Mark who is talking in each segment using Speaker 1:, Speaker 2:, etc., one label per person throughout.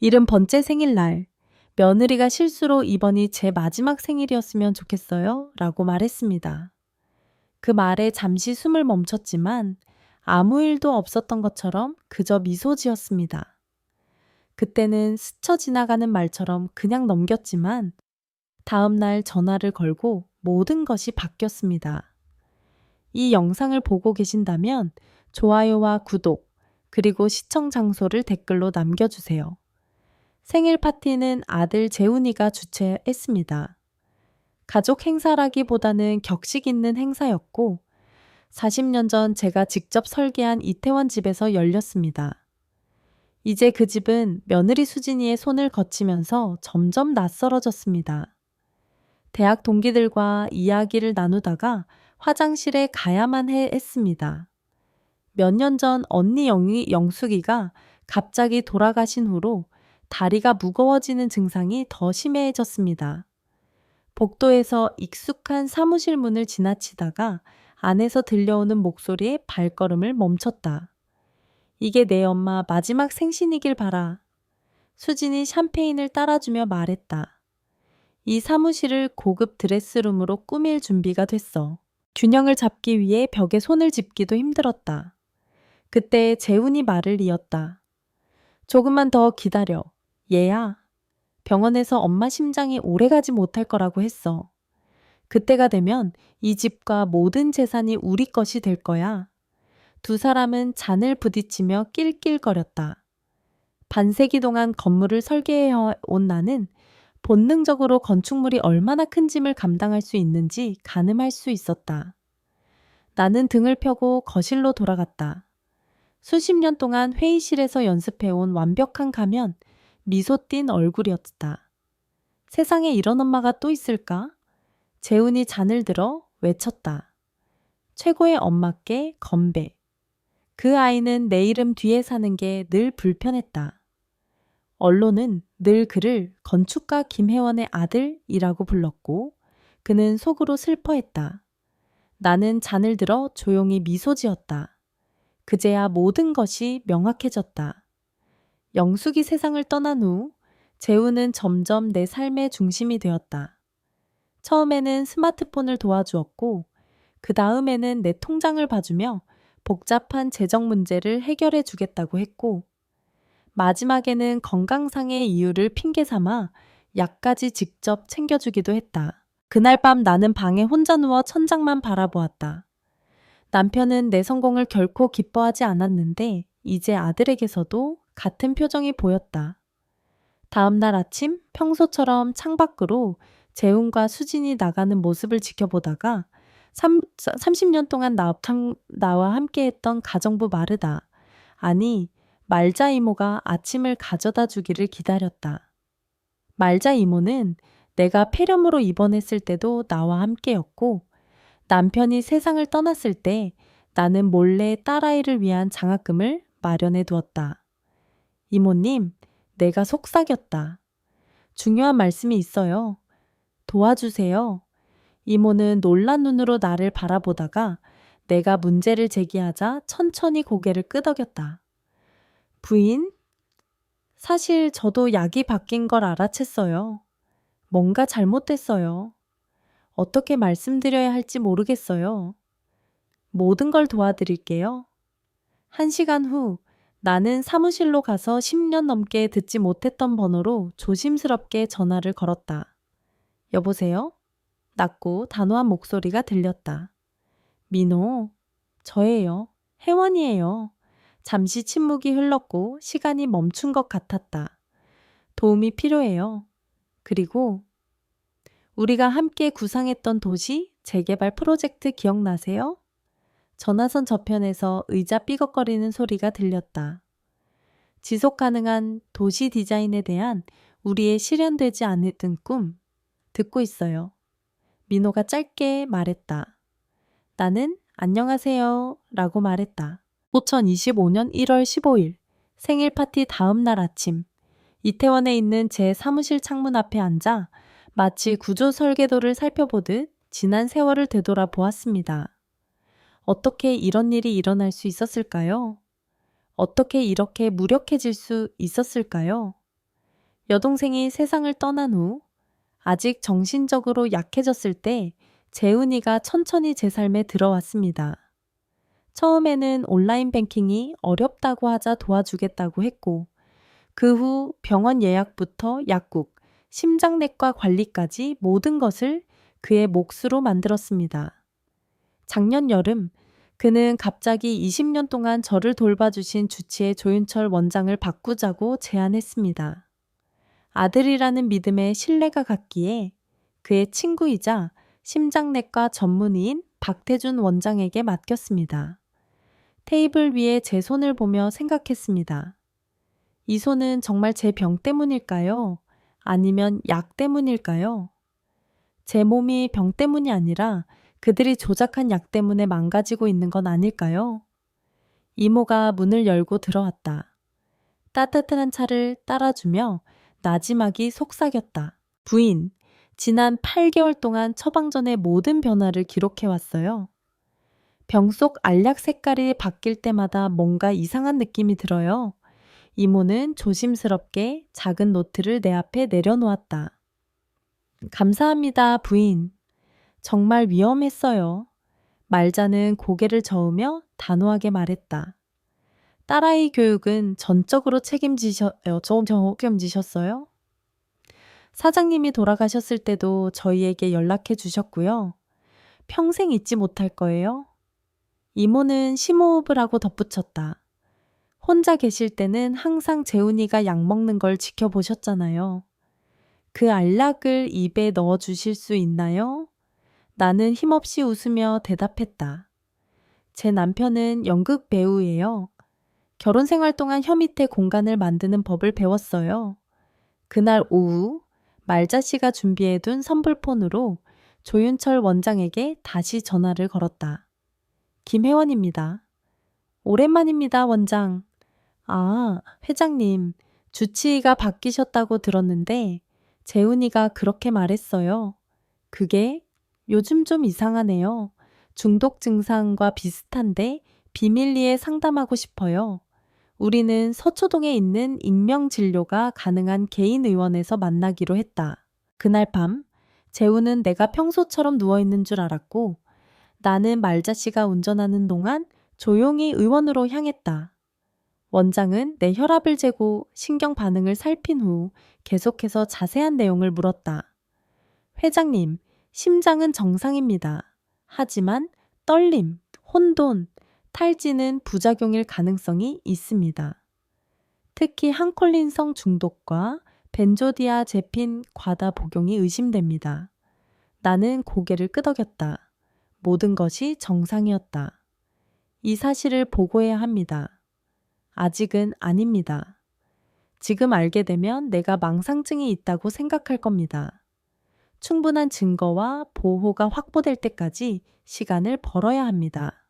Speaker 1: 70번째 생일날, 며느리가 실수로 이번이 제 마지막 생일이었으면 좋겠어요 라고 말했습니다. 그 말에 잠시 숨을 멈췄지만 아무 일도 없었던 것처럼 그저 미소 지었습니다. 그때는 스쳐 지나가는 말처럼 그냥 넘겼지만 다음 날 전화를 걸고 모든 것이 바뀌었습니다. 이 영상을 보고 계신다면 좋아요와 구독, 그리고 시청 장소를 댓글로 남겨주세요. 생일 파티는 아들 재훈이가 주최했습니다. 가족 행사라기보다는 격식 있는 행사였고 40년 전 제가 직접 설계한 이태원 집에서 열렸습니다. 이제 그 집은 며느리 수진이의 손을 거치면서 점점 낯설어졌습니다. 대학 동기들과 이야기를 나누다가 화장실에 가야만 했습니다. 몇 년 전 언니 영숙이가 갑자기 돌아가신 후로 다리가 무거워지는 증상이 더 심해졌습니다. 복도에서 익숙한 사무실 문을 지나치다가 안에서 들려오는 목소리에 발걸음을 멈췄다. 이게 내 엄마 마지막 생신이길 바라. 수진이 샴페인을 따라주며 말했다. 이 사무실을 고급 드레스룸으로 꾸밀 준비가 됐어. 균형을 잡기 위해 벽에 손을 짚기도 힘들었다. 그때 재훈이 말을 이었다. 조금만 더 기다려. 얘야. 병원에서 엄마 심장이 오래가지 못할 거라고 했어. 그때가 되면 이 집과 모든 재산이 우리 것이 될 거야. 두 사람은 잔을 부딪히며 낄낄거렸다. 반세기 동안 건물을 설계해온 나는 본능적으로 건축물이 얼마나 큰 짐을 감당할 수 있는지 가늠할 수 있었다. 나는 등을 펴고 거실로 돌아갔다. 수십 년 동안 회의실에서 연습해온 완벽한 가면, 미소 띤 얼굴이었다. 세상에 이런 엄마가 또 있을까? 재훈이 잔을 들어 외쳤다. 최고의 엄마께 건배. 그 아이는 내 이름 뒤에 사는 게 늘 불편했다. 언론은 늘 그를 건축가 김혜원의 아들이라고 불렀고 그는 속으로 슬퍼했다. 나는 잔을 들어 조용히 미소 지었다. 그제야 모든 것이 명확해졌다. 영숙이 세상을 떠난 후 재훈은 점점 내 삶의 중심이 되었다. 처음에는 스마트폰을 도와주었고 그 다음에는 내 통장을 봐주며 복잡한 재정 문제를 해결해 주겠다고 했고 마지막에는 건강상의 이유를 핑계 삼아 약까지 직접 챙겨주기도 했다. 그날 밤 나는 방에 혼자 누워 천장만 바라보았다. 남편은 내 성공을 결코 기뻐하지 않았는데 이제 아들에게서도 같은 표정이 보였다. 다음 날 아침 평소처럼 창밖으로 재훈과 수진이 나가는 모습을 지켜보다가 30년 동안 나와 함께했던 가정부 마르다. 아니, 말자 이모가 아침을 가져다 주기를 기다렸다. 말자 이모는 내가 폐렴으로 입원했을 때도 나와 함께였고 남편이 세상을 떠났을 때 나는 몰래 딸아이를 위한 장학금을 마련해 두었다. 이모님, 내가 속삭였다. 중요한 말씀이 있어요. 도와주세요. 이모는 놀란 눈으로 나를 바라보다가 내가 문제를 제기하자 천천히 고개를 끄덕였다. 부인? 사실 저도 약이 바뀐 걸 알아챘어요. 뭔가 잘못됐어요. 어떻게 말씀드려야 할지 모르겠어요. 모든 걸 도와드릴게요. 1시간 후 나는 사무실로 가서 10년 넘게 듣지 못했던 번호로 조심스럽게 전화를 걸었다. 여보세요? 낮고 단호한 목소리가 들렸다. 민호, 저예요. 혜원이에요. 잠시 침묵이 흘렀고 시간이 멈춘 것 같았다. 도움이 필요해요. 그리고 우리가 함께 구상했던 도시 재개발 프로젝트 기억나세요? 전화선 저편에서 의자 삐걱거리는 소리가 들렸다. 지속 가능한 도시 디자인에 대한 우리의 실현되지 않았던 꿈 듣고 있어요. 민호가 짧게 말했다. 나는 안녕하세요 라고 말했다. 2025년 1월 15일 생일 파티 다음 날 아침 이태원에 있는 제 사무실 창문 앞에 앉아 마치 구조 설계도를 살펴보듯 지난 세월을 되돌아 보았습니다. 어떻게 이런 일이 일어날 수 있었을까요? 어떻게 이렇게 무력해질 수 있었을까요? 여동생이 세상을 떠난 후 아직 정신적으로 약해졌을 때 재훈이가 천천히 제 삶에 들어왔습니다. 처음에는 온라인 뱅킹이 어렵다고 하자 도와주겠다고 했고, 그 후 병원 예약부터 약국, 심장내과 관리까지 모든 것을 그의 몫으로 만들었습니다. 작년 여름, 그는 갑자기 20년 동안 저를 돌봐주신 주치의 조윤철 원장을 바꾸자고 제안했습니다. 아들이라는 믿음에 신뢰가 갔기에 그의 친구이자 심장내과 전문의인 박태준 원장에게 맡겼습니다. 테이블 위에 제 손을 보며 생각했습니다. 이 손은 정말 제 병 때문일까요? 아니면 약 때문일까요? 제 몸이 병 때문이 아니라 그들이 조작한 약 때문에 망가지고 있는 건 아닐까요? 이모가 문을 열고 들어왔다. 따뜻한 차를 따라주며 나지막이 속삭였다. 부인, 지난 8개월 동안 처방전의 모든 변화를 기록해왔어요. 병 속 알약 색깔이 바뀔 때마다 뭔가 이상한 느낌이 들어요. 이모는 조심스럽게 작은 노트를 내 앞에 내려놓았다. 감사합니다, 부인. 정말 위험했어요. 말자는 고개를 저으며 단호하게 말했다. 딸아이 교육은 전적으로 책임지셨어요? 사장님이 돌아가셨을 때도 저희에게 연락해 주셨고요. 평생 잊지 못할 거예요. 이모는 심호흡을 하고 덧붙였다. 혼자 계실 때는 항상 재훈이가 약 먹는 걸 지켜보셨잖아요. 그 알약을 입에 넣어 주실 수 있나요? 나는 힘없이 웃으며 대답했다. 제 남편은 연극 배우예요. 결혼 생활 동안 혀 밑에 공간을 만드는 법을 배웠어요. 그날 오후 말자 씨가 준비해둔 선불폰으로 조윤철 원장에게 다시 전화를 걸었다. 김혜원입니다. 오랜만입니다, 원장. 아, 회장님, 주치의가 바뀌셨다고 들었는데 재훈이가 그렇게 말했어요. 그게 요즘 좀 이상하네요. 중독 증상과 비슷한데 비밀리에 상담하고 싶어요. 우리는 서초동에 있는 익명진료가 가능한 개인 의원에서 만나기로 했다. 그날 밤, 재우는 내가 평소처럼 누워있는 줄 알았고 나는 말자 씨가 운전하는 동안 조용히 의원으로 향했다. 원장은 내 혈압을 재고 신경 반응을 살핀 후 계속해서 자세한 내용을 물었다. 회장님, 심장은 정상입니다. 하지만 떨림, 혼돈, 탈지는 부작용일 가능성이 있습니다. 특히 항콜린성 중독과 벤조디아제핀 과다 복용이 의심됩니다. 나는 고개를 끄덕였다. 모든 것이 정상이었다. 이 사실을 보고해야 합니다. 아직은 아닙니다. 지금 알게 되면 내가 망상증이 있다고 생각할 겁니다. 충분한 증거와 보호가 확보될 때까지 시간을 벌어야 합니다.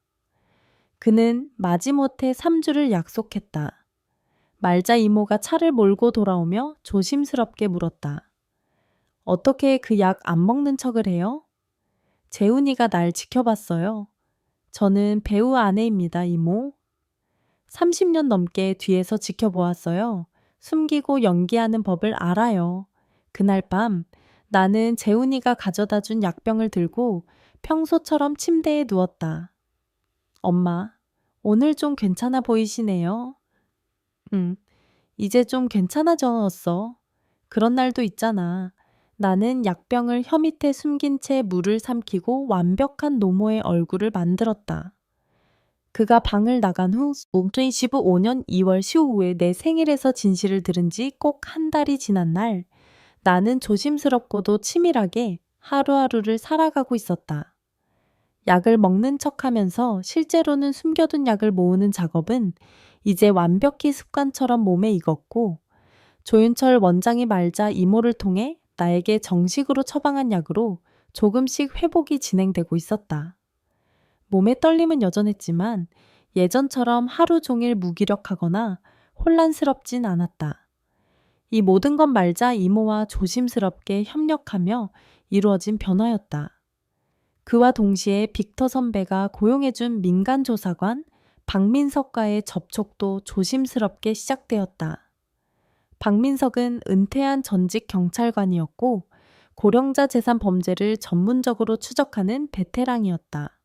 Speaker 1: 그는 마지못해 3주를 약속했다. 말자 이모가 차를 몰고 돌아오며 조심스럽게 물었다. 어떻게 그 약 안 먹는 척을 해요? 재훈이가 날 지켜봤어요. 저는 배우 아내입니다, 이모. 30년 넘게 뒤에서 지켜보았어요. 숨기고 연기하는 법을 알아요. 그날 밤 나는 재훈이가 가져다 준 약병을 들고 평소처럼 침대에 누웠다. 엄마, 오늘 좀 괜찮아 보이시네요. 이제 좀 괜찮아졌어. 그런 날도 있잖아. 나는 약병을 혀 밑에 숨긴 채 물을 삼키고 완벽한 노모의 얼굴을 만들었다. 그가 방을 나간 후 2015년 2월 15일에 내 생일에서 진실을 들은 지 꼭 한 달이 지난 날 나는 조심스럽고도 치밀하게 하루하루를 살아가고 있었다. 약을 먹는 척하면서 실제로는 숨겨둔 약을 모으는 작업은 이제 완벽히 습관처럼 몸에 익었고 조윤철 원장이 말자 이모를 통해 나에게 정식으로 처방한 약으로 조금씩 회복이 진행되고 있었다. 몸의 떨림은 여전했지만 예전처럼 하루 종일 무기력하거나 혼란스럽진 않았다. 이 모든 건 말자 이모와 조심스럽게 협력하며 이루어진 변화였다. 그와 동시에 빅터 선배가 고용해준 민간조사관 박민석과의 접촉도 조심스럽게 시작되었다. 박민석은 은퇴한 전직 경찰관이었고 고령자 재산 범죄를 전문적으로 추적하는 베테랑이었다.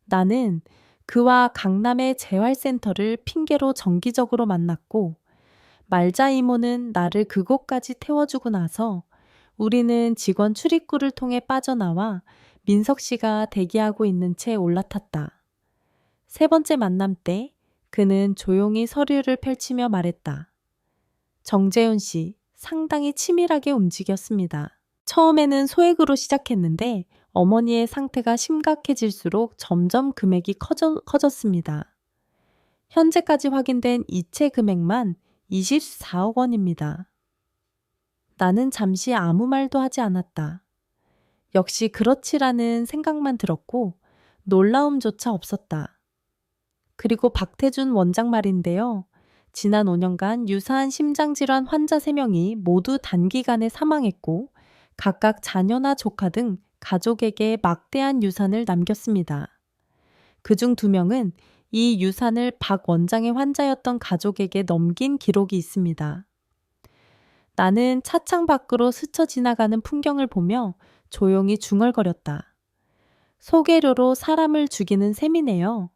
Speaker 1: 나는 그와 강남의 재활센터를 핑계로 정기적으로 만났고 말자 이모는 나를 그곳까지 태워주고 나서 우리는 직원 출입구를 통해 빠져나와 민석 씨가 대기하고 있는 채 올라탔다. 세 번째 만남 때 그는 조용히 서류를 펼치며 말했다. 정재훈 씨, 상당히 치밀하게 움직였습니다. 처음에는 소액으로 시작했는데 어머니의 상태가 심각해질수록 점점 금액이 커졌습니다. 현재까지 확인된 이체 금액만 24억 원입니다. 나는 잠시 아무 말도 하지 않았다. 역시 그렇지라는 생각만 들었고 놀라움조차 없었다. 그리고 박태준 원장 말인데요. 지난 5년간 유사한 심장질환 환자 3명이 모두 단기간에 사망했고 각각 자녀나 조카 등 가족에게 막대한 유산을 남겼습니다. 그중 2명은 이 유산을 박 원장의 환자였던 가족에게 넘긴 기록이 있습니다. 나는 차창 밖으로 스쳐 지나가는 풍경을 보며 조용히 중얼거렸다. 소개료로 사람을 죽이는 셈이네요.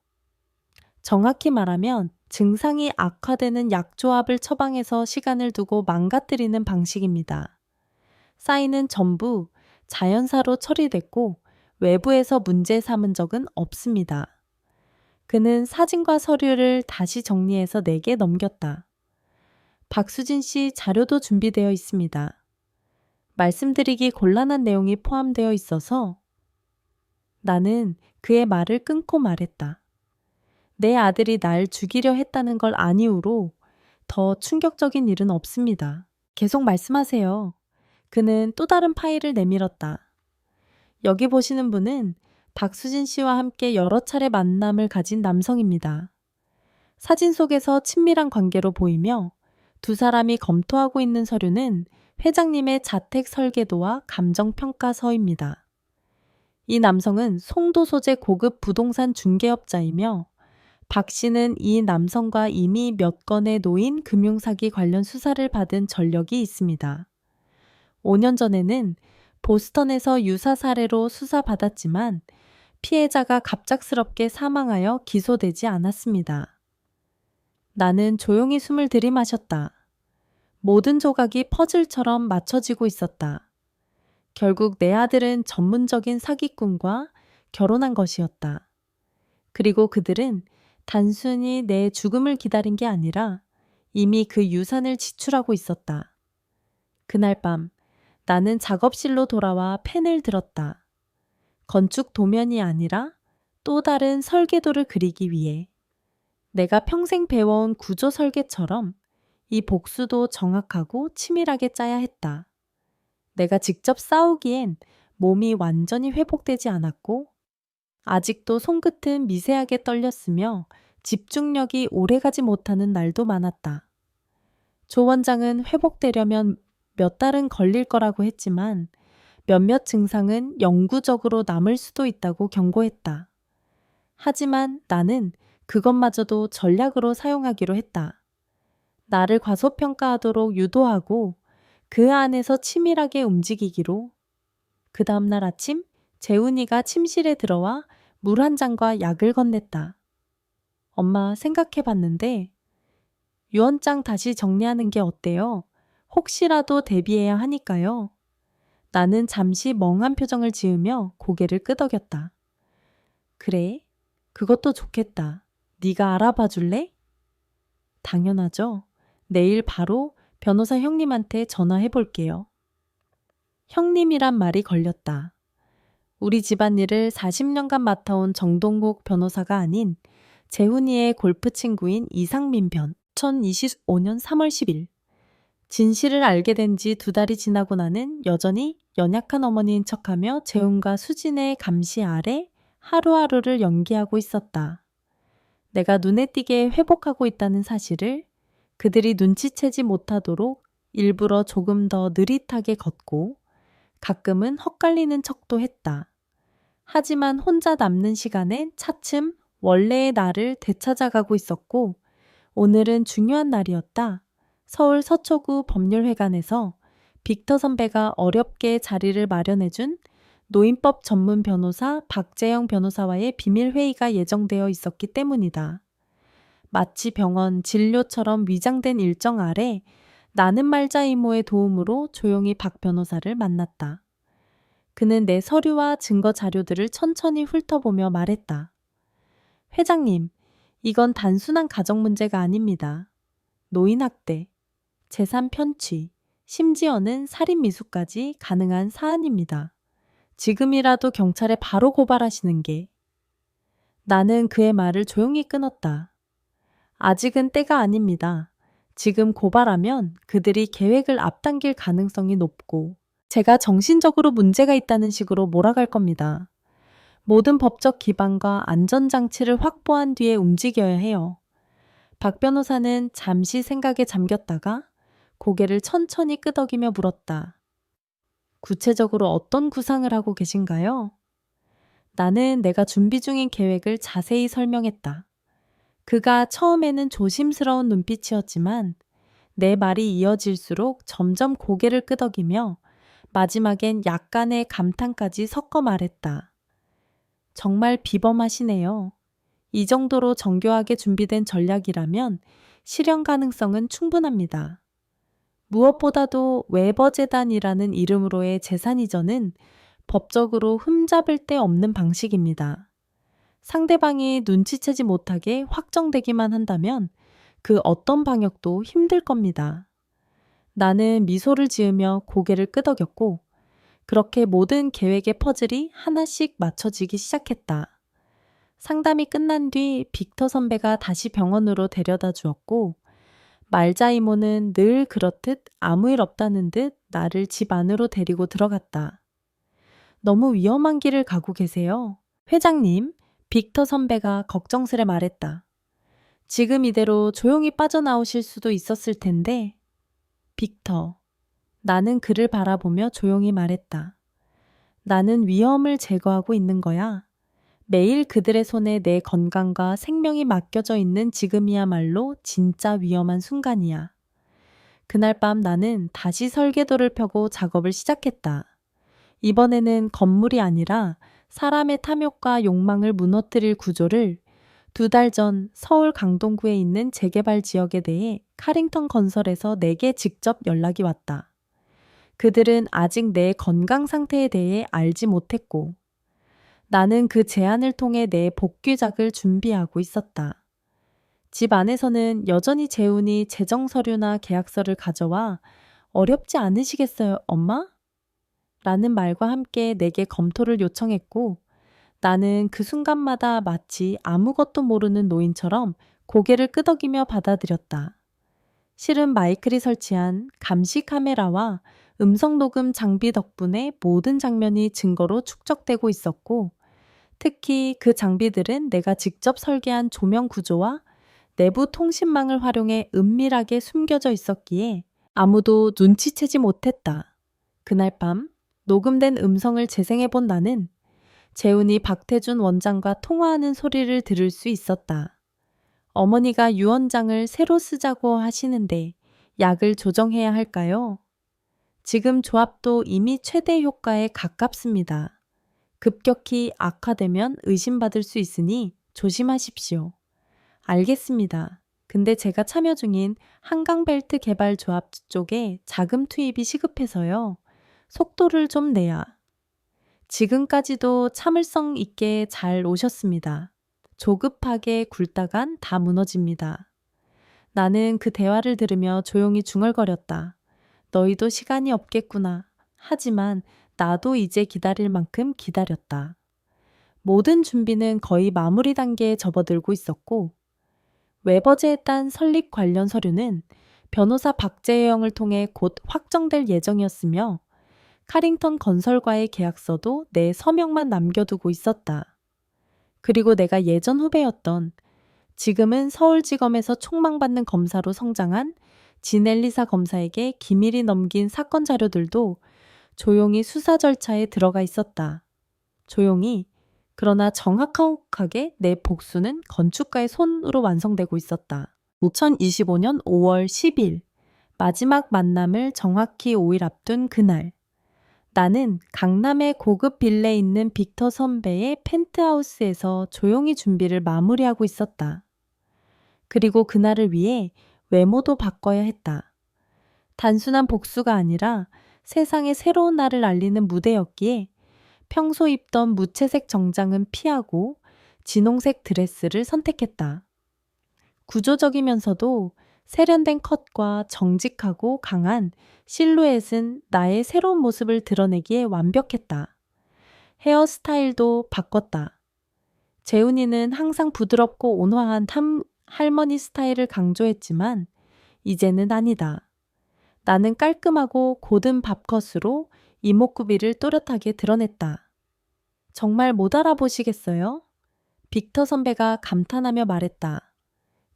Speaker 1: 정확히 말하면 증상이 악화되는 약조합을 처방해서 시간을 두고 망가뜨리는 방식입니다. 사인은 전부 자연사로 처리됐고 외부에서 문제 삼은 적은 없습니다. 그는 사진과 서류를 다시 정리해서 내게 넘겼다. 박수진 씨 자료도 준비되어 있습니다. 말씀드리기 곤란한 내용이 포함되어 있어서 나는 그의 말을 끊고 말했다. 내 아들이 날 죽이려 했다는 걸 안 이후로 더 충격적인 일은 없습니다. 계속 말씀하세요. 그는 또 다른 파일을 내밀었다. 여기 보시는 분은 박수진 씨와 함께 여러 차례 만남을 가진 남성입니다. 사진 속에서 친밀한 관계로 보이며 두 사람이 검토하고 있는 서류는 회장님의 자택 설계도와 감정평가서입니다. 이 남성은 송도 소재 고급 부동산 중개업자이며 박 씨는 이 남성과 이미 몇 건의 노인 금융사기 관련 수사를 받은 전력이 있습니다. 5년 전에는 보스턴에서 유사 사례로 수사받았지만 피해자가 갑작스럽게 사망하여 기소되지 않았습니다. 나는 조용히 숨을 들이마셨다. 모든 조각이 퍼즐처럼 맞춰지고 있었다. 결국 내 아들은 전문적인 사기꾼과 결혼한 것이었다. 그리고 그들은 단순히 내 죽음을 기다린 게 아니라 이미 그 유산을 지출하고 있었다. 그날 밤 나는 작업실로 돌아와 펜을 들었다. 건축 도면이 아니라 또 다른 설계도를 그리기 위해. 내가 평생 배워온 구조 설계처럼 이 복수도 정확하고 치밀하게 짜야 했다. 내가 직접 싸우기엔 몸이 완전히 회복되지 않았고 아직도 손끝은 미세하게 떨렸으며 집중력이 오래가지 못하는 날도 많았다. 조 원장은 회복되려면 몇 달은 걸릴 거라고 했지만 몇몇 증상은 영구적으로 남을 수도 있다고 경고했다. 하지만 나는 그것마저도 전략으로 사용하기로 했다. 나를 과소평가하도록 유도하고 그 안에서 치밀하게 움직이기로. 그 다음날 아침 재훈이가 침실에 들어와 물 한 잔과 약을 건넸다. 엄마 생각해봤는데 유언장 다시 정리하는 게 어때요? 혹시라도 대비해야 하니까요. 나는 잠시 멍한 표정을 지으며 고개를 끄덕였다. 그래, 그것도 좋겠다. 네가 알아봐 줄래? 당연하죠. 내일 바로 변호사 형님한테 전화해 볼게요. 형님이란 말이 걸렸다. 우리 집안일을 40년간 맡아온 정동국 변호사가 아닌 재훈이의 골프 친구인 이상민 변. 2025년 3월 10일. 진실을 알게 된 지 2달이 지나고 나는 여전히 연약한 어머니인 척하며 재훈과 수진의 감시 아래 하루하루를 연기하고 있었다. 내가 눈에 띄게 회복하고 있다는 사실을 그들이 눈치채지 못하도록 일부러 조금 더 느릿하게 걷고 가끔은 헛갈리는 척도 했다. 하지만 혼자 남는 시간엔 차츰 원래의 나를 되찾아가고 있었고 오늘은 중요한 날이었다. 서울 서초구 법률회관에서 빅터 선배가 어렵게 자리를 마련해준 노인법 전문 변호사 박재영 변호사와의 비밀 회의가 예정되어 있었기 때문이다. 마치 병원 진료처럼 위장된 일정 아래 나는 말자 이모의 도움으로 조용히 박 변호사를 만났다. 그는 내 서류와 증거 자료들을 천천히 훑어보며 말했다. 회장님, 이건 단순한 가정 문제가 아닙니다. 노인학대, 재산 편취, 심지어는 살인 미수까지 가능한 사안입니다. 지금이라도 경찰에 바로 고발하시는 게. 나는 그의 말을 조용히 끊었다. 아직은 때가 아닙니다. 지금 고발하면 그들이 계획을 앞당길 가능성이 높고 제가 정신적으로 문제가 있다는 식으로 몰아갈 겁니다. 모든 법적 기반과 안전장치를 확보한 뒤에 움직여야 해요. 박 변호사는 잠시 생각에 잠겼다가 고개를 천천히 끄덕이며 물었다. 구체적으로 어떤 구상을 하고 계신가요? 나는 내가 준비 중인 계획을 자세히 설명했다. 그가 처음에는 조심스러운 눈빛이었지만 내 말이 이어질수록 점점 고개를 끄덕이며 마지막엔 약간의 감탄까지 섞어 말했다. 정말 비범하시네요. 이 정도로 정교하게 준비된 전략이라면 실현 가능성은 충분합니다. 무엇보다도 웨버재단이라는 이름으로의 재산 이전은 법적으로 흠잡을 데 없는 방식입니다. 상대방이 눈치채지 못하게 확정되기만 한다면 그 어떤 방역도 힘들 겁니다. 나는 미소를 지으며 고개를 끄덕였고 그렇게 모든 계획의 퍼즐이 하나씩 맞춰지기 시작했다. 상담이 끝난 뒤 빅터 선배가 다시 병원으로 데려다 주었고 말자 이모는 늘 그렇듯 아무 일 없다는 듯 나를 집 안으로 데리고 들어갔다. 너무 위험한 길을 가고 계세요. 회장님, 빅터 선배가 걱정스레 말했다. 지금 이대로 조용히 빠져나오실 수도 있었을 텐데. 빅터. 나는 그를 바라보며 조용히 말했다. 나는 위험을 제거하고 있는 거야. 매일 그들의 손에 내 건강과 생명이 맡겨져 있는 지금이야말로 진짜 위험한 순간이야. 그날 밤 나는 다시 설계도를 펴고 작업을 시작했다. 이번에는 건물이 아니라 사람의 탐욕과 욕망을 무너뜨릴 구조를 2달 전 서울 강동구에 있는 재개발 지역에 대해 카링턴 건설에서 내게 직접 연락이 왔다. 그들은 아직 내 건강 상태에 대해 알지 못했고 나는 그 제안을 통해 내 복귀작을 준비하고 있었다. 집 안에서는 여전히 재훈이 재정 서류나 계약서를 가져와 어렵지 않으시겠어요, 엄마? 라는 말과 함께 내게 검토를 요청했고 나는 그 순간마다 마치 아무것도 모르는 노인처럼 고개를 끄덕이며 받아들였다. 실은 마이클이 설치한 감시 카메라와 음성 녹음 장비 덕분에 모든 장면이 증거로 축적되고 있었고 특히 그 장비들은 내가 직접 설계한 조명 구조와 내부 통신망을 활용해 은밀하게 숨겨져 있었기에 아무도 눈치채지 못했다. 그날 밤 녹음된 음성을 재생해본 나는 재훈이 박태준 원장과 통화하는 소리를 들을 수 있었다. 어머니가 유언장을 새로 쓰자고 하시는데 약을 조정해야 할까요? 지금 조합도 이미 최대 효과에 가깝습니다. 급격히 악화되면 의심받을 수 있으니 조심하십시오. 알겠습니다. 근데 제가 참여 중인 한강벨트 개발 조합 쪽에 자금 투입이 시급해서요. 속도를 좀 내야. 지금까지도 참을성 있게 잘 오셨습니다. 조급하게 굴다간 다 무너집니다. 나는 그 대화를 들으며 조용히 중얼거렸다. 너희도 시간이 없겠구나. 하지만 나도 이제 기다릴 만큼 기다렸다. 모든 준비는 거의 마무리 단계에 접어들고 있었고 웨버제에 딴 설립 관련 서류는 변호사 박재영을 통해 곧 확정될 예정이었으며 카링턴 건설과의 계약서도 내 서명만 남겨두고 있었다. 그리고 내가 예전 후배였던 지금은 서울지검에서 총망받는 검사로 성장한 진엘리사 검사에게 기밀이 넘긴 사건 자료들도 조용히 수사 절차에 들어가 있었다. 조용히 그러나 정확하게 내 복수는 건축가의 손으로 완성되고 있었다. 2025년 5월 10일 마지막 만남을 정확히 5일 앞둔 그날, 나는 강남의 고급 빌레에 있는 빅터 선배의 펜트하우스에서 조용히 준비를 마무리하고 있었다. 그리고 그날을 위해 외모도 바꿔야 했다. 단순한 복수가 아니라 세상에 새로운 날을 알리는 무대였기에 평소 입던 무채색 정장은 피하고 진홍색 드레스를 선택했다. 구조적이면서도 세련된 컷과 정직하고 강한 실루엣은 나의 새로운 모습을 드러내기에 완벽했다. 헤어스타일도 바꿨다. 재훈이는 항상 부드럽고 온화한 할머니 스타일을 강조했지만 이제는 아니다. 나는 깔끔하고 고든 밥컷으로 이목구비를 또렷하게 드러냈다. 정말 못 알아보시겠어요? 빅터 선배가 감탄하며 말했다.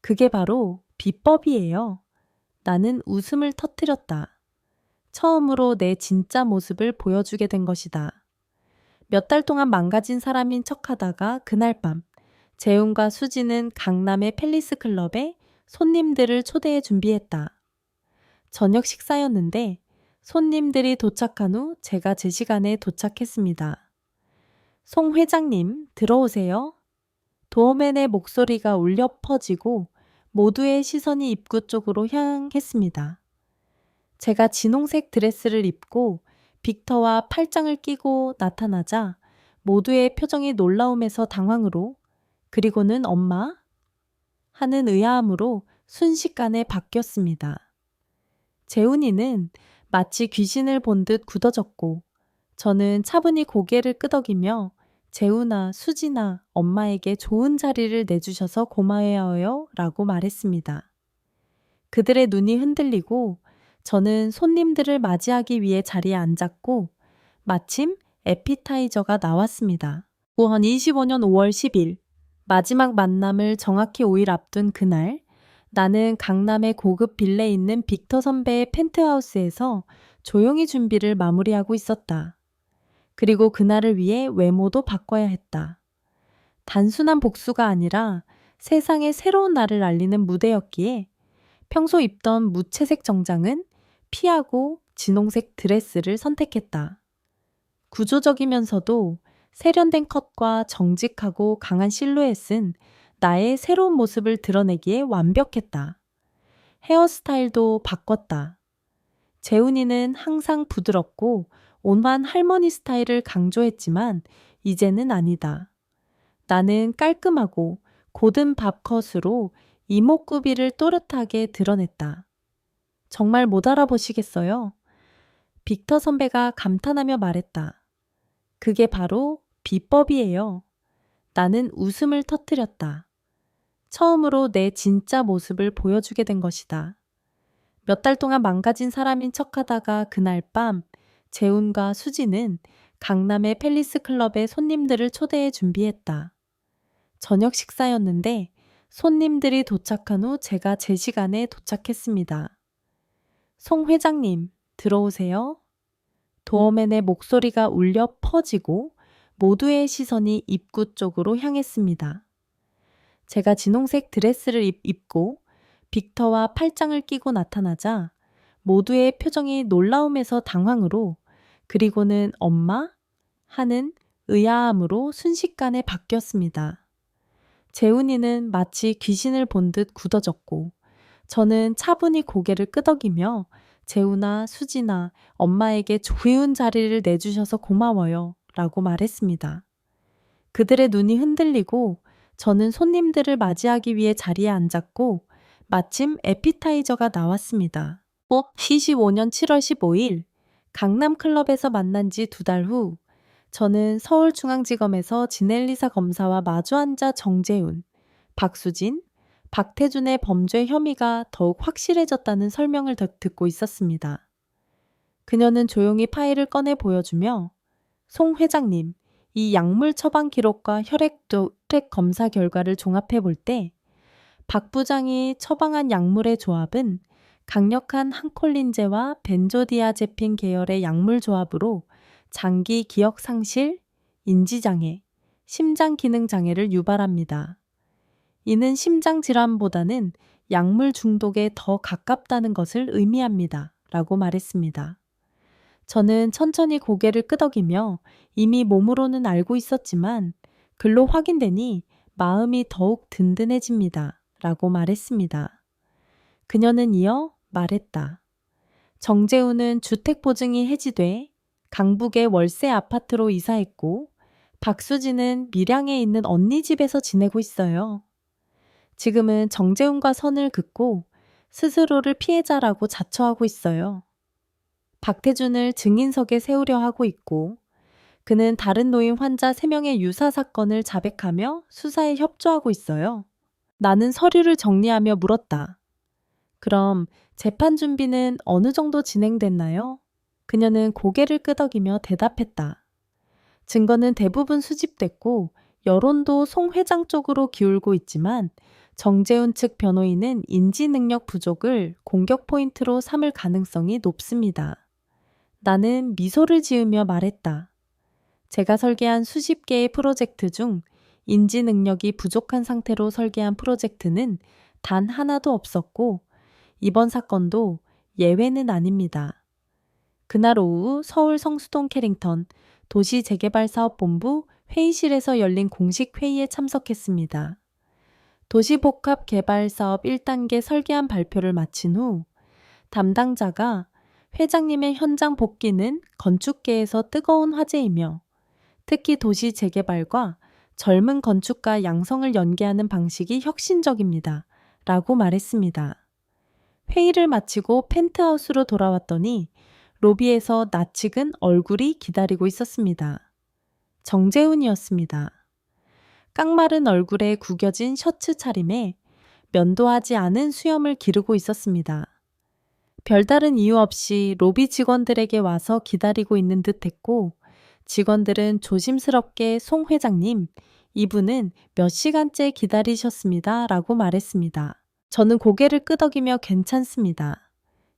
Speaker 1: 그게 바로 비법이에요. 나는 웃음을 터뜨렸다. 처음으로 내 진짜 모습을 보여주게 된 것이다. 몇 달 동안 망가진 사람인 척하다가 그날 밤, 재훈과 수지는 강남의 팰리스 클럽에 손님들을 초대해 준비했다. 저녁 식사였는데 손님들이 도착한 후 제가 제 시간에 도착했습니다. 송 회장님, 들어오세요. 도어맨의 목소리가 울려 퍼지고 모두의 시선이 입구 쪽으로 향했습니다. 제가 진홍색 드레스를 입고 빅터와 팔짱을 끼고 나타나자 모두의 표정이 놀라움에서 당황으로, 그리고는 엄마? 하는 의아함으로 순식간에 바뀌었습니다. 재훈이는 마치 귀신을 본 듯 굳어졌고 저는 차분히 고개를 끄덕이며 재훈아, 수진아, 엄마에게 좋은 자리를 내주셔서 고마워요 라고 말했습니다. 그들의 눈이 흔들리고 저는 손님들을 맞이하기 위해 자리에 앉았고 마침 에피타이저가 나왔습니다. 2025년 5월 10일 마지막 만남을 정확히 5일 앞둔 그날, 나는 강남의 고급 빌레에 있는 빅터 선배의 펜트하우스에서 조용히 준비를 마무리하고 있었다. 그리고 그날을 위해 외모도 바꿔야 했다. 단순한 복수가 아니라 세상에 새로운 날을 알리는 무대였기에 평소 입던 무채색 정장은 피하고 진홍색 드레스를 선택했다. 구조적이면서도 세련된 컷과 정직하고 강한 실루엣은 나의 새로운 모습을 드러내기에 완벽했다. 헤어스타일도 바꿨다. 재훈이는 항상 부드럽고 온화한 할머니 스타일을 강조했지만 이제는 아니다. 나는 깔끔하고 고든 밥컷으로 이목구비를 또렷하게 드러냈다. 정말 못 알아보시겠어요? 빅터 선배가 감탄하며 말했다. 그게 바로 비법이에요. 나는 웃음을 터뜨렸다. 처음으로 내 진짜 모습을 보여주게 된 것이다. 몇 달 동안 망가진 사람인 척하다가 그날 밤 재훈과 수지는 강남의 팰리스 클럽에 손님들을 초대해 준비했다. 저녁 식사였는데 손님들이 도착한 후 제가 제 시간에 도착했습니다. 송 회장님, 들어오세요. 도어맨의 목소리가 울려 퍼지고 모두의 시선이 입구 쪽으로 향했습니다. 제가 진홍색 드레스를 입고 빅터와 팔짱을 끼고 나타나자 모두의 표정이 놀라움에서 당황으로, 그리고는 엄마? 하는 의아함으로 순식간에 바뀌었습니다. 재훈이는 마치 귀신을 본 듯 굳어졌고 저는 차분히 고개를 끄덕이며 재훈아, 수진아, 엄마에게 좋은 자리를 내주셔서 고마워요 라고 말했습니다. 그들의 눈이 흔들리고 저는 손님들을 맞이하기 위해 자리에 앉았고 마침 에피타이저가 나왔습니다. 2025년 7월 15일 강남클럽에서 만난 지 2달 후 저는 서울중앙지검에서 지넬리사 검사와 마주 앉아 정재훈, 박수진, 박태준의 범죄 혐의가 더욱 확실해졌다는 설명을 듣고 있었습니다. 그녀는 조용히 파일을 꺼내 보여주며 송 회장님, 이 약물 처방 기록과 혈액 검사 결과를 종합해 볼 때 박 부장이 처방한 약물의 조합은 강력한 항콜린제와 벤조디아제핀 계열의 약물 조합으로 장기 기억 상실, 인지장애, 심장 기능 장애를 유발합니다. 이는 심장 질환보다는 약물 중독에 더 가깝다는 것을 의미합니다. 라고 말했습니다. 저는 천천히 고개를 끄덕이며 이미 몸으로는 알고 있었지만 글로 확인되니 마음이 더욱 든든해집니다. 라고 말했습니다. 그녀는 이어 말했다. 정재우는 주택보증이 해지돼 강북의 월세 아파트로 이사했고 박수진은 밀양에 있는 언니 집에서 지내고 있어요. 지금은 정재훈과 선을 긋고 스스로를 피해자라고 자처하고 있어요. 박태준을 증인석에 세우려 하고 있고 그는 다른 노인 환자 3명의 유사 사건을 자백하며 수사에 협조하고 있어요. 나는 서류를 정리하며 물었다. 그럼 재판 준비는 어느 정도 진행됐나요? 그녀는 고개를 끄덕이며 대답했다. 증거는 대부분 수집됐고 여론도 송 회장 쪽으로 기울고 있지만 정재훈 측 변호인은 인지 능력 부족을 공격 포인트로 삼을 가능성이 높습니다. 나는 미소를 지으며 말했다. 제가 설계한 수십 개의 프로젝트 중 인지 능력이 부족한 상태로 설계한 프로젝트는 단 하나도 없었고 이번 사건도 예외는 아닙니다. 그날 오후 서울 성수동 캐링턴 도시재개발사업본부 회의실에서 열린 공식 회의에 참석했습니다. 도시복합개발사업 1단계 설계안 발표를 마친 후 담당자가 회장님의 현장 복귀는 건축계에서 뜨거운 화제이며 특히 도시 재개발과 젊은 건축가 양성을 연계하는 방식이 혁신적입니다. 라고 말했습니다. 회의를 마치고 펜트하우스로 돌아왔더니 로비에서 낯익은 얼굴이 기다리고 있었습니다. 정재훈이었습니다. 깡마른 얼굴에 구겨진 셔츠 차림에 면도하지 않은 수염을 기르고 있었습니다. 별다른 이유 없이 로비 직원들에게 와서 기다리고 있는 듯 했고 직원들은 조심스럽게 송 회장님, 이분은 몇 시간째 기다리셨습니다. 라고 말했습니다. 저는 고개를 끄덕이며 괜찮습니다.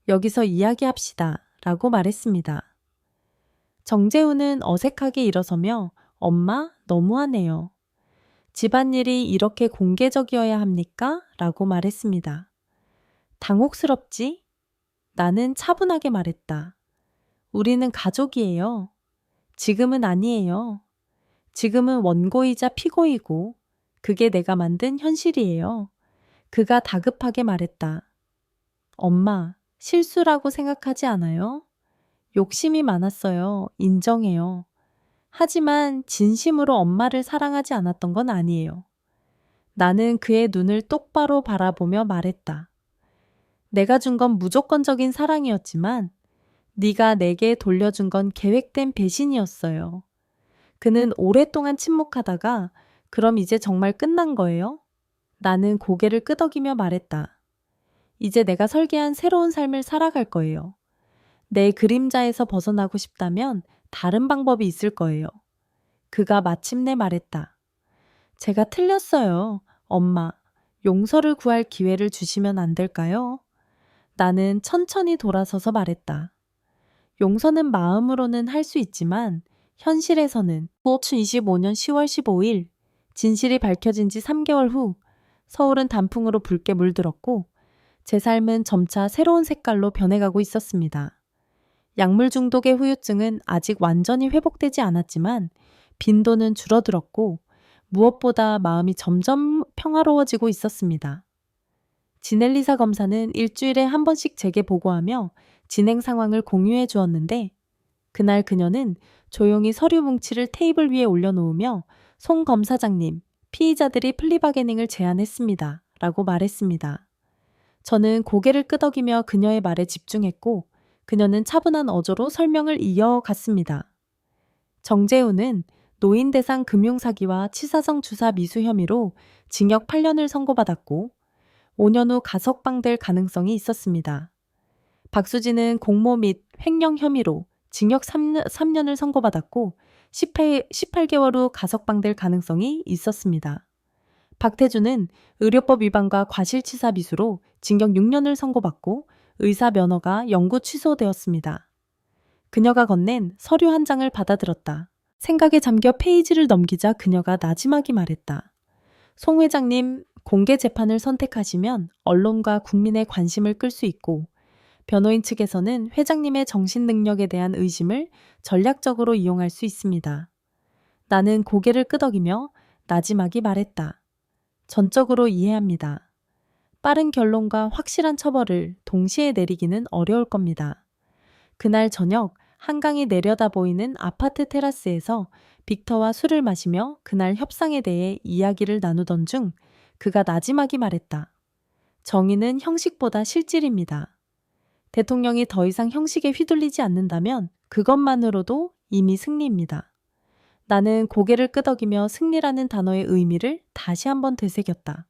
Speaker 1: 여기서 이야기합시다. 라고 말했습니다. 정재훈은 어색하게 일어서며 엄마, 너무하네요. 집안일이 이렇게 공개적이어야 합니까? 라고 말했습니다. 당혹스럽지? 나는 차분하게 말했다. 우리는 가족이에요. 지금은 아니에요. 지금은 원고이자 피고이고 그게 내가 만든 현실이에요. 그가 다급하게 말했다. 엄마, 실수라고 생각하지 않아요? 욕심이 많았어요. 인정해요. 하지만 진심으로 엄마를 사랑하지 않았던 건 아니에요. 나는 그의 눈을 똑바로 바라보며 말했다. 내가 준 건 무조건적인 사랑이었지만 네가 내게 돌려준 건 계획된 배신이었어요. 그는 오랫동안 침묵하다가 그럼 이제 정말 끝난 거예요? 나는 고개를 끄덕이며 말했다. 이제 내가 설계한 새로운 삶을 살아갈 거예요. 내 그림자에서 벗어나고 싶다면 다른 방법이 있을 거예요. 그가 마침내 말했다. 제가 틀렸어요. 엄마, 용서를 구할 기회를 주시면 안 될까요? 나는 천천히 돌아서서 말했다. 용서는 마음으로는 할 수 있지만 현실에서는 2025년 10월 15일 진실이 밝혀진 지 3개월 후 서울은 단풍으로 붉게 물들었고 제 삶은 점차 새로운 색깔로 변해가고 있었습니다. 약물 중독의 후유증은 아직 완전히 회복되지 않았지만 빈도는 줄어들었고 무엇보다 마음이 점점 평화로워지고 있었습니다. 지넬리사 검사는 일주일에 한 번씩 제게 보고하며 진행 상황을 공유해 주었는데 그날 그녀는 조용히 서류 뭉치를 테이블 위에 올려놓으며 송 검사장님, 피의자들이 플리바게닝을 제안했습니다. 라고 말했습니다. 저는 고개를 끄덕이며 그녀의 말에 집중했고 그녀는 차분한 어조로 설명을 이어갔습니다. 정재훈은 노인 대상 금융사기와 치사성 주사 미수 혐의로 징역 8년을 선고받았고 5년 후 가석방될 가능성이 있었습니다. 박수진은 공모 및 횡령 혐의로 징역 3년을 선고받았고 18개월 후 가석방될 가능성이 있었습니다. 박태준은 의료법 위반과 과실치사 미수로 징역 6년을 선고받고 의사 면허가 영구 취소되었습니다. 그녀가 건넨 서류 한 장을 받아들었다. 생각에 잠겨 페이지를 넘기자 그녀가 나지막이 말했다. 송 회장님, 공개 재판을 선택하시면 언론과 국민의 관심을 끌 수 있고, 변호인 측에서는 회장님의 정신 능력에 대한 의심을 전략적으로 이용할 수 있습니다. 나는 고개를 끄덕이며 나지막이 말했다. 전적으로 이해합니다. 빠른 결론과 확실한 처벌을 동시에 내리기는 어려울 겁니다. 그날 저녁 한강이 내려다 보이는 아파트 테라스에서 빅터와 술을 마시며 그날 협상에 대해 이야기를 나누던 중 그가 나지막이 말했다. 정의는 형식보다 실질입니다. 대통령이 더 이상 형식에 휘둘리지 않는다면 그것만으로도 이미 승리입니다. 나는 고개를 끄덕이며 승리라는 단어의 의미를 다시 한번 되새겼다.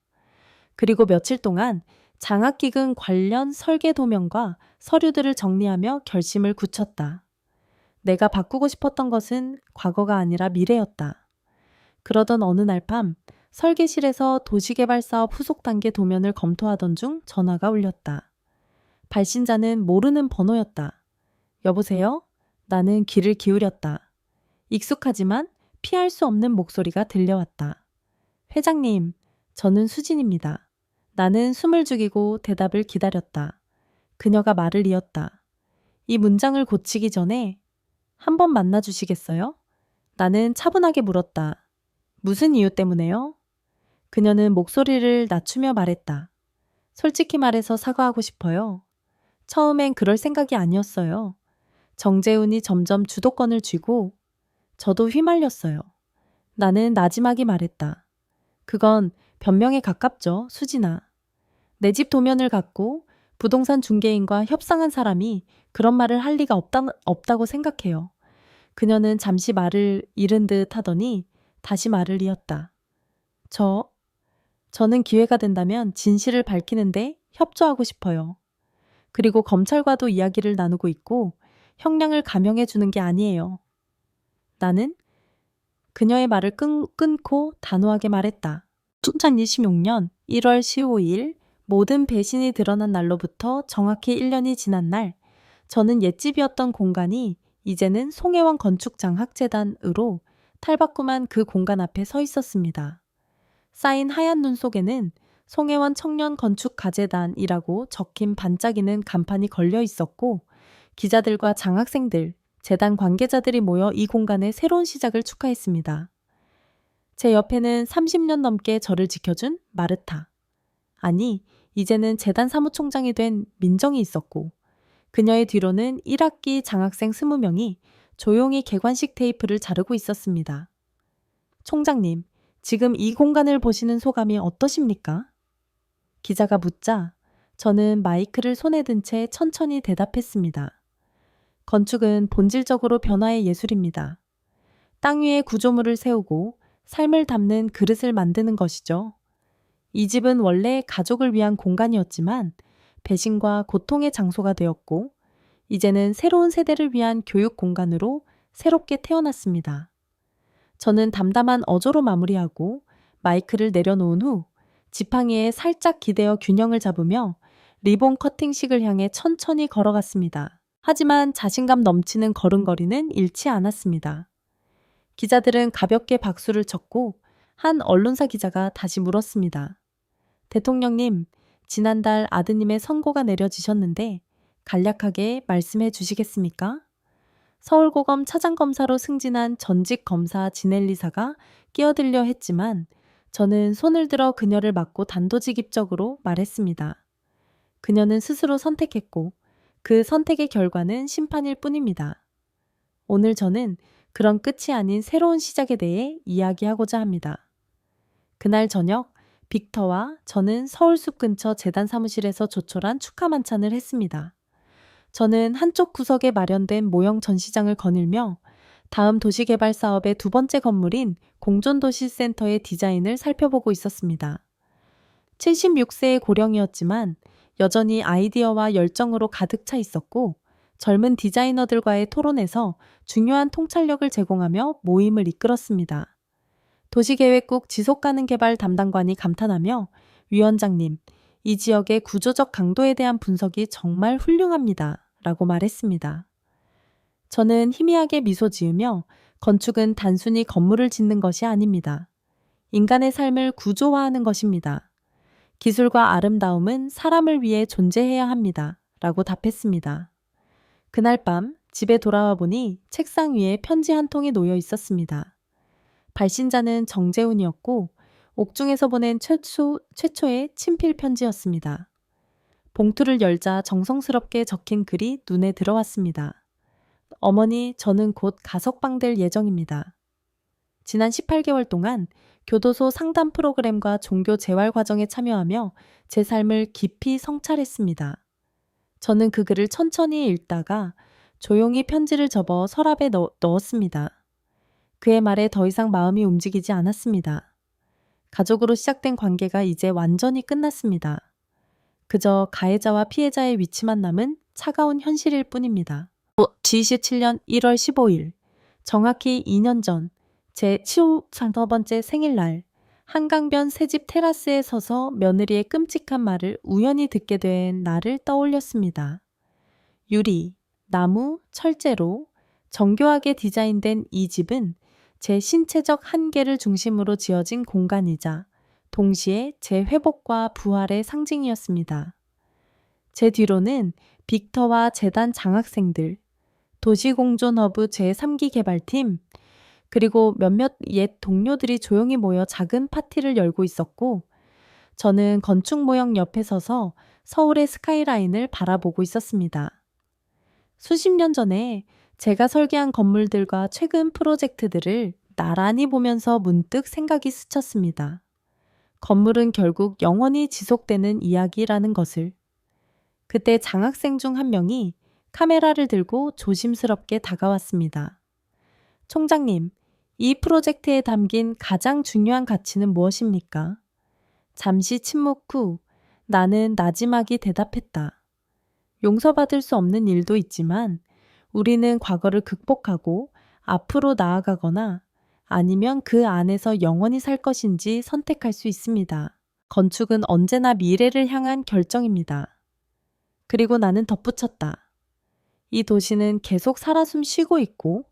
Speaker 1: 그리고 며칠 동안 장학기금 관련 설계 도면과 서류들을 정리하며 결심을 굳혔다. 내가 바꾸고 싶었던 것은 과거가 아니라 미래였다. 그러던 어느 날 밤 설계실에서 도시개발사업 후속 단계 도면을 검토하던 중 전화가 울렸다. 발신자는 모르는 번호였다. 여보세요? 나는 귀를 기울였다. 익숙하지만 피할 수 없는 목소리가 들려왔다. 회장님, 저는 수진입니다. 나는 숨을 죽이고 대답을 기다렸다. 그녀가 말을 이었다. 이 문장을 고치기 전에 한번 만나주시겠어요? 나는 차분하게 물었다. 무슨 이유 때문에요? 그녀는 목소리를 낮추며 말했다. 솔직히 말해서 사과하고 싶어요. 처음엔 그럴 생각이 아니었어요. 정재훈이 점점 주도권을 쥐고 저도 휘말렸어요. 나는 나지막이 말했다. 그건 변명에 가깝죠, 수진아. 내 집 도면을 갖고 부동산 중개인과 협상한 사람이 그런 말을 할 리가 없다고 생각해요. 그녀는 잠시 말을 잃은 듯 하더니 다시 말을 이었다. 저는 기회가 된다면 진실을 밝히는데 협조하고 싶어요. 그리고 검찰과도 이야기를 나누고 있고 형량을 감형해 주는 게 아니에요. 나는 그녀의 말을 끊고 단호하게 말했다. 2026년 1월 15일 모든 배신이 드러난 날로부터 정확히 1년이 지난 날, 저는 옛집이었던 공간이 이제는 송혜원 건축장학재단으로 탈바꿈한 그 공간 앞에 서 있었습니다. 쌓인 하얀 눈 속에는 송혜원 청년건축가재단이라고 적힌 반짝이는 간판이 걸려 있었고, 기자들과 장학생들, 재단 관계자들이 모여 이 공간의 새로운 시작을 축하했습니다. 제 옆에는 30년 넘게 저를 지켜준 마르타. 아니, 이제는 재단 사무총장이 된 민정이 있었고, 그녀의 뒤로는 1학기 장학생 20명이 조용히 개관식 테이프를 자르고 있었습니다. 총장님, 지금 이 공간을 보시는 소감이 어떠십니까? 기자가 묻자 저는 마이크를 손에 든 채 천천히 대답했습니다. 건축은 본질적으로 변화의 예술입니다. 땅 위에 구조물을 세우고 삶을 담는 그릇을 만드는 것이죠. 이 집은 원래 가족을 위한 공간이었지만 배신과 고통의 장소가 되었고, 이제는 새로운 세대를 위한 교육 공간으로 새롭게 태어났습니다. 저는 담담한 어조로 마무리하고 마이크를 내려놓은 후 지팡이에 살짝 기대어 균형을 잡으며 리본 커팅식을 향해 천천히 걸어갔습니다. 하지만 자신감 넘치는 걸음걸이는 잃지 않았습니다. 기자들은 가볍게 박수를 쳤고 한 언론사 기자가 다시 물었습니다. 대통령님, 지난달 아드님의 선고가 내려지셨는데 간략하게 말씀해 주시겠습니까? 서울고검 차장검사로 승진한 전직 검사 지넬리사가 끼어들려 했지만 저는 손을 들어 그녀를 막고 단도직입적으로 말했습니다. 그녀는 스스로 선택했고 그 선택의 결과는 심판일 뿐입니다. 오늘 저는 그런 끝이 아닌 새로운 시작에 대해 이야기하고자 합니다. 그날 저녁 빅터와 저는 서울숲 근처 재단 사무실에서 조촐한 축하 만찬을 했습니다. 저는 한쪽 구석에 마련된 모형 전시장을 거닐며 다음 도시개발 사업의 두 번째 건물인 공존도시센터의 디자인을 살펴보고 있었습니다. 76세의 고령이었지만 여전히 아이디어와 열정으로 가득 차 있었고, 젊은 디자이너들과의 토론에서 중요한 통찰력을 제공하며 모임을 이끌었습니다. 도시계획국 지속가능개발 담당관이 감탄하며 위원장님, 이 지역의 구조적 강도에 대한 분석이 정말 훌륭합니다. 라고 말했습니다. 저는 희미하게 미소 지으며 건축은 단순히 건물을 짓는 것이 아닙니다. 인간의 삶을 구조화하는 것입니다. 기술과 아름다움은 사람을 위해 존재해야 합니다. 라고 답했습니다. 그날 밤 집에 돌아와 보니 책상 위에 편지 한 통이 놓여 있었습니다. 발신자는 정재훈이었고 옥중에서 보낸 최초의 친필 편지였습니다. 봉투를 열자 정성스럽게 적힌 글이 눈에 들어왔습니다. 어머니, 저는 곧 가석방될 예정입니다. 지난 18개월 동안 교도소 상담 프로그램과 종교 재활 과정에 참여하며 제 삶을 깊이 성찰했습니다. 저는 그 글을 천천히 읽다가 조용히 편지를 접어 서랍에 넣었습니다. 그의 말에 더 이상 마음이 움직이지 않았습니다. 가족으로 시작된 관계가 이제 완전히 끝났습니다. 그저 가해자와 피해자의 위치만 남은 차가운 현실일 뿐입니다. 27년 1월 15일, 정확히 2년 전 제 15번째 생일날, 한강변 새집 테라스에 서서 며느리의 끔찍한 말을 우연히 듣게 된 날을 떠올렸습니다. 유리, 나무, 철제로 정교하게 디자인된 이 집은 제 신체적 한계를 중심으로 지어진 공간이자 동시에 제 회복과 부활의 상징이었습니다. 제 뒤로는 빅터와 재단 장학생들, 도시공존허브 제3기 개발팀, 그리고 몇몇 옛 동료들이 조용히 모여 작은 파티를 열고 있었고, 저는 건축 모형 옆에 서서 서울의 스카이라인을 바라보고 있었습니다. 수십 년 전에 제가 설계한 건물들과 최근 프로젝트들을 나란히 보면서 문득 생각이 스쳤습니다. 건물은 결국 영원히 지속되는 이야기라는 것을. 그때 장학생 중 한 명이 카메라를 들고 조심스럽게 다가왔습니다. 총장님, 이 프로젝트에 담긴 가장 중요한 가치는 무엇입니까? 잠시 침묵 후 나는 나지막이 대답했다. 용서받을 수 없는 일도 있지만 우리는 과거를 극복하고 앞으로 나아가거나 아니면 그 안에서 영원히 살 것인지 선택할 수 있습니다. 건축은 언제나 미래를 향한 결정입니다. 그리고 나는 덧붙였다. 이 도시는 계속 살아 숨 쉬고 있고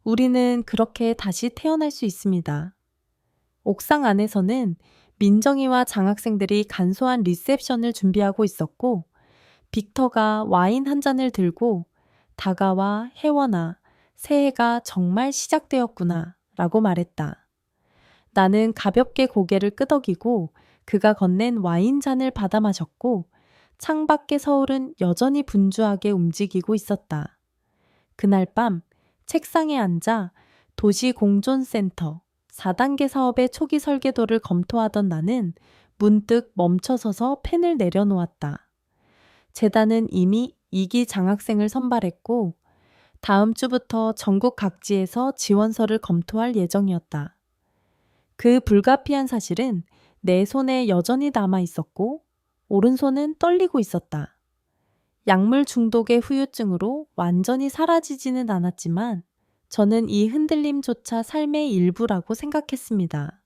Speaker 1: 우리는 그렇게 다시 태어날 수 있습니다. 옥상 안에서는 민정이와 장학생들이 간소한 리셉션을 준비하고 있었고 빅터가 와인 한 잔을 들고 다가와 혜원아, 새해가 정말 시작되었구나 라고 말했다. 나는 가볍게 고개를 끄덕이고 그가 건넨 와인 잔을 받아 마셨고 창밖의 서울은 여전히 분주하게 움직이고 있었다. 그날 밤 책상에 앉아 도시공존센터 4단계 사업의 초기 설계도를 검토하던 나는 문득 멈춰서서 펜을 내려놓았다. 재단은 이미 2기 장학생을 선발했고 다음 주부터 전국 각지에서 지원서를 검토할 예정이었다. 그 불가피한 사실은 내 손에 여전히 남아 있었고 오른손은 떨리고 있었다. 약물 중독의 후유증으로 완전히 사라지지는 않았지만 저는 이 흔들림조차 삶의 일부라고 생각했습니다.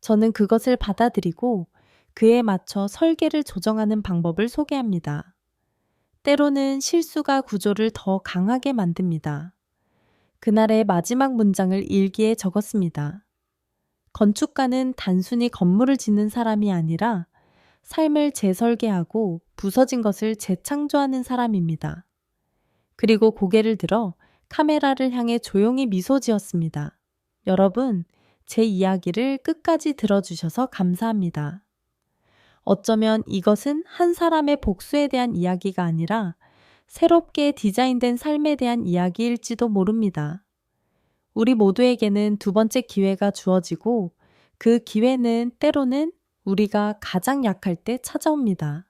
Speaker 1: 저는 그것을 받아들이고 그에 맞춰 설계를 조정하는 방법을 소개합니다. 때로는 실수가 구조를 더 강하게 만듭니다. 그날의 마지막 문장을 일기에 적었습니다. 건축가는 단순히 건물을 짓는 사람이 아니라 삶을 재설계하고 부서진 것을 재창조하는 사람입니다. 그리고 고개를 들어 카메라를 향해 조용히 미소 지었습니다. 여러분, 제 이야기를 끝까지 들어주셔서 감사합니다. 어쩌면 이것은 한 사람의 복수에 대한 이야기가 아니라 새롭게 디자인된 삶에 대한 이야기일지도 모릅니다. 우리 모두에게는 두 번째 기회가 주어지고 그 기회는 때로는 우리가 가장 약할 때 찾아옵니다.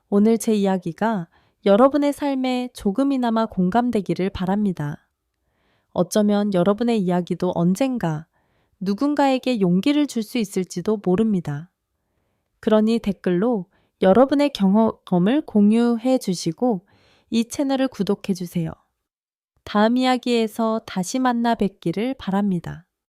Speaker 1: 오늘 제 이야기가 여러분의 삶에 조금이나마 공감되기를 바랍니다. 어쩌면 여러분의 이야기도 언젠가 누군가에게 용기를 줄 수 있을지도 모릅니다. 그러니 댓글로 여러분의 경험을 공유해 주시고 이 채널을 구독해 주세요. 다음 이야기에서 다시 만나 뵙기를 바랍니다.